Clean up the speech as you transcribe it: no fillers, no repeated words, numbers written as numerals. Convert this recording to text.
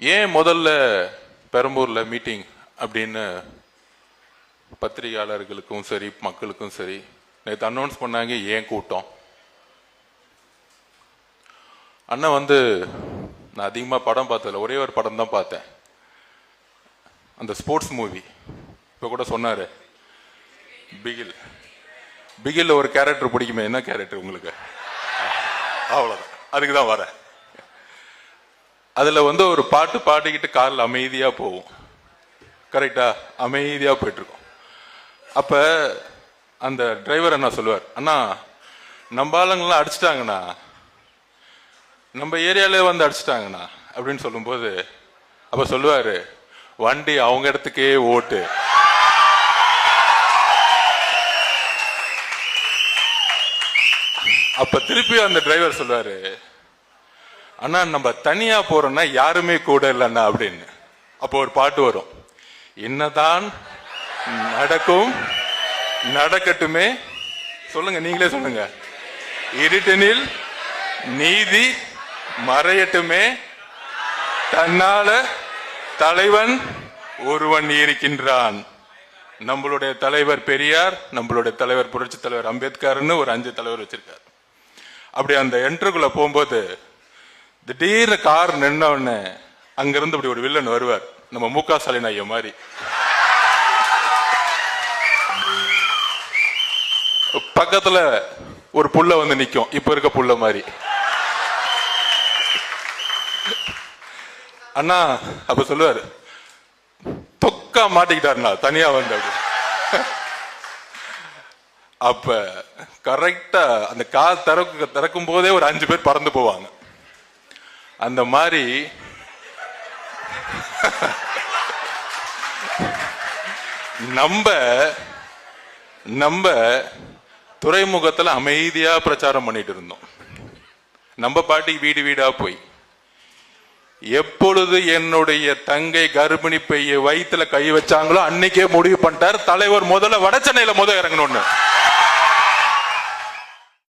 ஏன் முதல்ல பெரம்பூர்ல மீட்டிங் அப்படின்னு பத்திரிகையாளர்களுக்கும் சரி மக்களுக்கும் சரி நேற்று அனௌன்ஸ் பண்ணாங்க. ஏன் கூட்டம்? அண்ணன் நான் அதிகமாக படம் பார்த்ததில்ல, ஒரே ஒரு படம் தான் பார்த்தேன், அந்த ஸ்போர்ட்ஸ் மூவி. இப்போ கூட சொன்னாரு பிகில். பிகில்ல ஒரு கேரக்டர் பிடிக்குமே, என்ன கேரக்டர் உங்களுக்கு? அவ்வளோதான், அதுக்கு தான் வரேன். அதில் ஒரு பாட்டு பாடிக்கிட்டு காரில் அமைதியாக போவோம், கரெக்டா? அமைதியாக போயிட்டு இருக்கோம். அப்போ அந்த டிரைவர் அண்ணா சொல்லுவார், அண்ணா நம்ம ஆளுங்கெல்லாம் அடிச்சிட்டாங்கண்ணா, நம்ம ஏரியாலே அடிச்சிட்டாங்கண்ணா அப்படின்னு சொல்லும்போது அப்போ சொல்லுவார், வண்டி அவங்க இடத்துக்கே ஓட்டு. அப்ப திருப்பி அந்த டிரைவர் சொல்லுவாரு, அண்ணா நம்ம தனியா போறோம்னா யாருமே கூட இல்லைண்ணா அப்படின்னு. அப்போ ஒரு பாட்டு வரும், என்னதான் நடக்கும் நடக்கட்டுமே, சொல்லுங்க, நீங்களே சொல்லுங்க, இருட்டனில் நீதி மறையட்டுமே, தன்னால தலைவன் ஒருவன் இருக்கின்றான். நம்மளுடைய தலைவர் பெரியார், நம்மளுடைய தலைவர் புரட்சி தலைவர் அம்பேத்கர்னு ஒரு 5 தலைவர் வச்சிருக்காரு. அப்படி அந்த என்ட்ருக்குள்ள போகும்போது திடீர்னு கார் நின்ன உடனே அங்கிருந்து அப்படி ஒரு வில்லன் வருவார், நம்ம முக ஸ்டாலின் ஐயா மாதிரி. பக்கத்துல ஒரு புள்ள நிக்கும், இப்ப இருக்க புள்ள மாதிரி. அண்ணா அப்ப சொல்லுவாரு, தொக்கா மாட்டிக்கிட்டாருண்ணா தனியா அப்படி. அப்ப கரெக்டா அந்த கால் திறக்கும் போதே ஒரு 5 பேர் பறந்து போவாங்க. அந்த மாதிரி நம்ம துறைமுகத்துல அமைதியா பிரச்சாரம் பண்ணிட்டு இருந்தோம். நம்ம பாட்டிக்கு வீடு வீடா போய், எப்பொழுது என்னுடைய தங்கை கர்ப்பிணி பைய வயிற்றுல கை வச்சாங்களோ அன்னைக்கே முடிவு பண்ணிட்டார் தலைவர் முதல்ல வடச்சென்னையில இறங்கணும்னு.